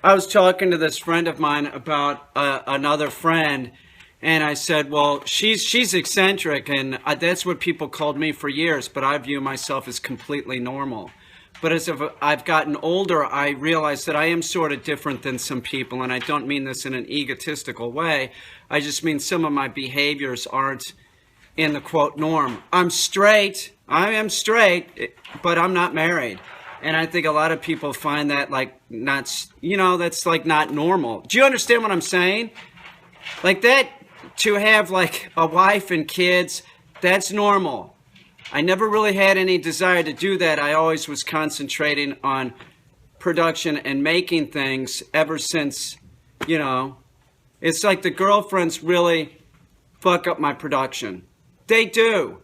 I was talking to this friend of mine about another friend, and I said, "Well, she's eccentric, and that's what people called me for years. But I view myself as completely normal. But as I've gotten older, I realize that I am sort of different than some people, and I don't mean this in an egotistical way. I just mean some of my behaviors aren't in the quote norm. I'm straight. I am straight, but I'm not married." And I think a lot of people find that like not, that's like not normal. Do you understand what I'm saying? Like that, to have like a wife and kids, that's normal. I never really had any desire to do that. I always was concentrating on production and making things ever since, you know, it's like the girlfriends really fuck up my production. They do.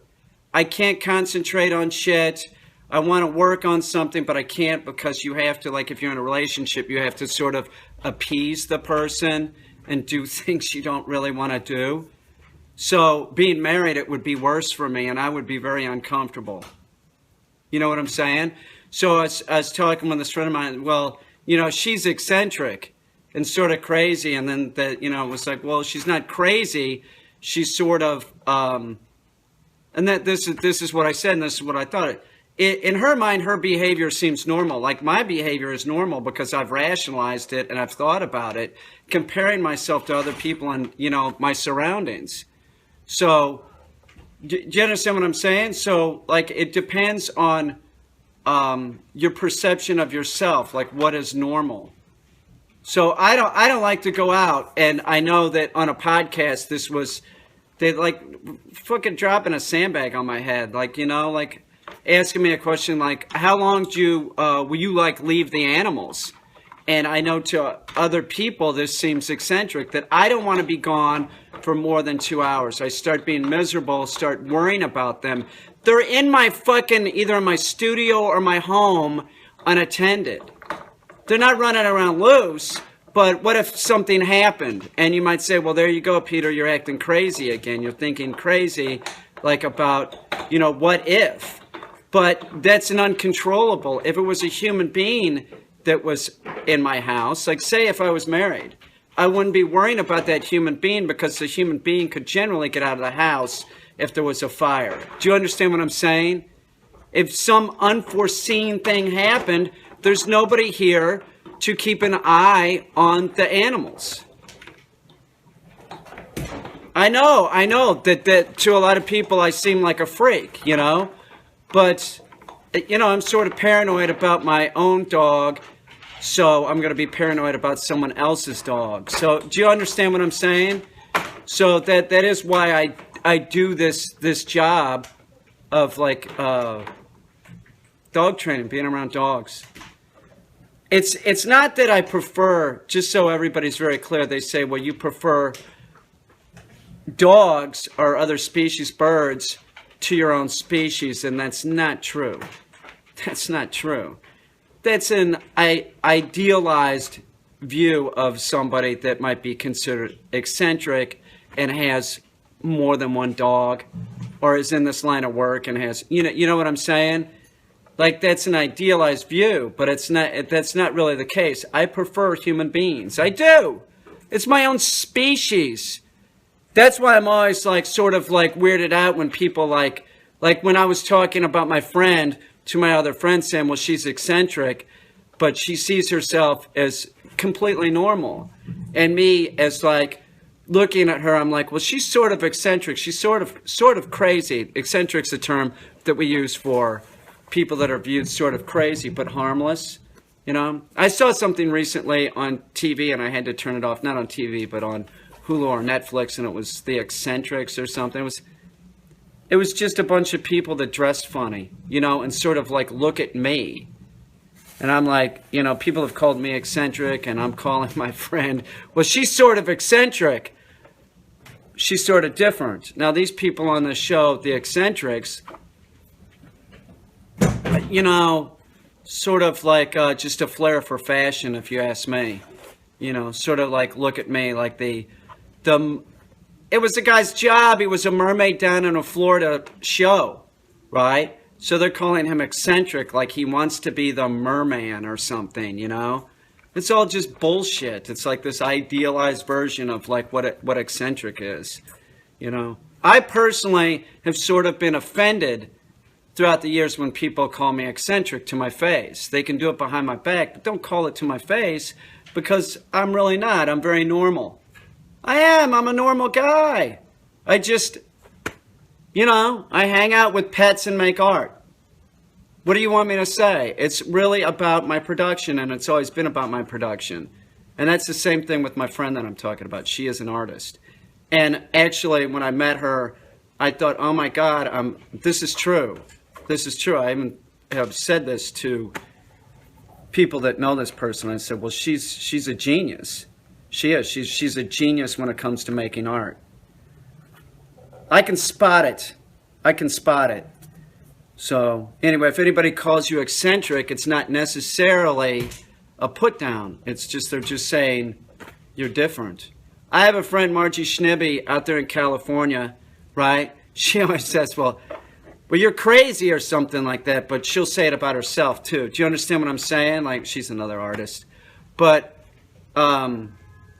I can't concentrate on shit. I want to work on something, but I can't because you have to, like, if you're in a relationship, you have to sort of appease the person and do things you don't really want to do. So being married, it would be worse for me, and I would be very uncomfortable. You know what I'm saying? So I was talking with this friend of mine, well, she's eccentric and sort of crazy. And then it was like, well, she's not crazy. She's sort of, and that this is what I said, and this is what I thought. In her mind, her behavior seems normal. Like my behavior is normal because I've rationalized it and I've thought about it, comparing myself to other people and, my surroundings. So, do you understand what I'm saying? So, like, it depends on your perception of yourself, like what is normal. So I don't like to go out, and I know that on a podcast, they like fucking dropping a sandbag on my head, like, like asking me a question like, how long will you like leave the animals? And I know to other people this seems eccentric, that I don't want to be gone for more than 2 hours. I start being miserable, start worrying about them. They're in my fucking, either in my studio or my home, unattended. They're not running around loose, but what if something happened? And you might say, well, there you go, Peter, you're acting crazy again. You're thinking crazy, like about, what if? But that's an uncontrollable. If it was a human being that was in my house, like say if I was married, I wouldn't be worrying about that human being because the human being could generally get out of the house if there was a fire. Do you understand what I'm saying? If some unforeseen thing happened, there's nobody here to keep an eye on the animals. I know that to a lot of people I seem like a freak, but, I'm sort of paranoid about my own dog, so I'm going to be paranoid about someone else's dog. So do you understand what I'm saying? So that is why I do this job of like dog training, being around dogs. It's not that I prefer, just so everybody's very clear, they say, well, you prefer dogs or other species, birds, to your own species, and that's not true. That's not true. That's an idealized view of somebody that might be considered eccentric and has more than one dog, or is in this line of work and has, you know what I'm saying? Like that's an idealized view, but that's not really the case. I prefer human beings. I do. It's my own species. That's why I'm always like sort of like weirded out when people like when I was talking about my friend to my other friend saying, well, she's eccentric, but she sees herself as completely normal. And me as like looking at her, I'm like, well, she's sort of eccentric. She's sort of crazy. Eccentric's a term that we use for people that are viewed sort of crazy but harmless. I saw something recently on TV and I had to turn it off, not on TV, but on Hulu or Netflix, and it was the Eccentrics or something. It was just a bunch of people that dressed funny, and sort of like look at me. And I'm like, people have called me eccentric, and I'm calling my friend, well, she's sort of eccentric. She's sort of different. Now, these people on the show, the Eccentrics, sort of like just a flair for fashion, if you ask me. Sort of like look at me like it was the guy's job. He was a mermaid down in a Florida show, right? So they're calling him eccentric, like he wants to be the merman or something, It's all just bullshit. It's like this idealized version of like what eccentric is, you know. I personally have sort of been offended throughout the years when people call me eccentric to my face. They can do it behind my back, but don't call it to my face, because I'm really not. I'm very normal. I am. I'm a normal guy. I just, you know, I hang out with pets and make art. What do you want me to say? It's really about my production, and it's always been about my production. And that's the same thing with my friend that I'm talking about. She is an artist. And actually, when I met her, I thought, oh my God, this is true. This is true. I even have said this to people that know this person. I said, well, she's a genius. She is. She's a genius when it comes to making art. I can spot it. I can spot it. So anyway, if anybody calls you eccentric, it's not necessarily a put down. It's just, they're just saying you're different. I have a friend, Margie Schnibby, out there in California, right? She always says, well, you're crazy or something like that, but she'll say it about herself too. Do you understand what I'm saying? Like, she's another artist. But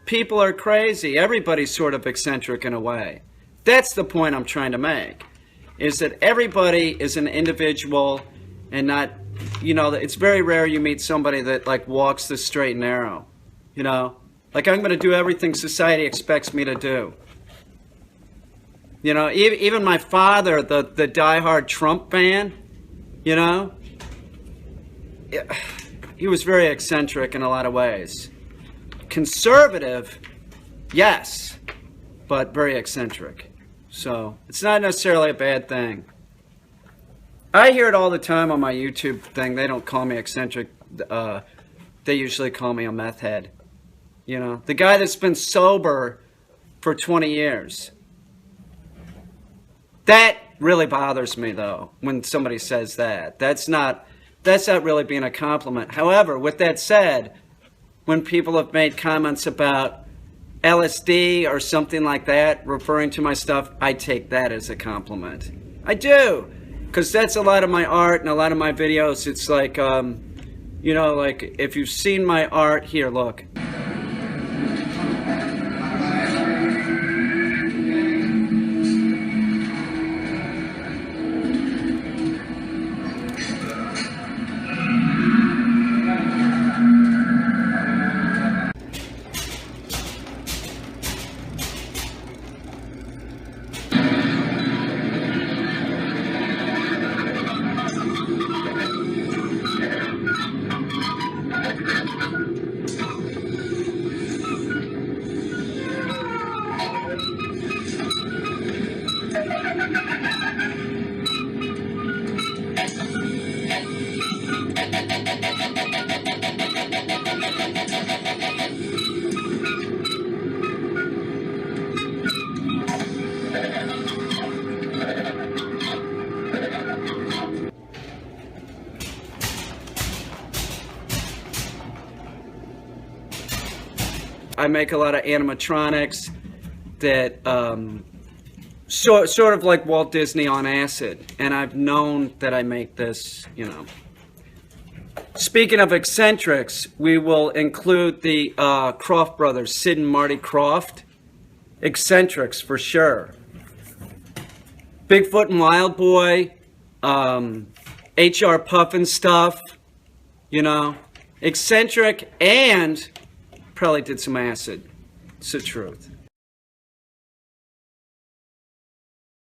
people are crazy. Everybody's sort of eccentric in a way. That's the point I'm trying to make, is that everybody is an individual and not, you know, it's very rare you meet somebody that like walks the straight and narrow, you know? Like, I'm going to do everything society expects me to do. You know, even my father, the diehard Trump fan, you know, he was very eccentric in a lot of ways. Conservative, yes, but very eccentric. So it's not necessarily a bad thing. I hear it all the time on my YouTube thing. They don't call me eccentric. They usually call me a meth head. You know, the guy that's been sober for 20 years. That really bothers me, though, when somebody says that. That's not really being a compliment. However, with that said, when people have made comments about LSD or something like that, referring to my stuff, I take that as a compliment. I do, because that's a lot of my art and a lot of my videos. It's like, you know, like, if you've seen my art, here, look. I make a lot of animatronics that sort of like Walt Disney on acid, and I've known that I make this, you know. Speaking of eccentrics, we will include the Croft brothers, Sid and Marty Croft. Eccentrics for sure. Bigfoot and Wild Boy, HR Puffin stuff, you know. Eccentric, and probably did some acid. It's the truth.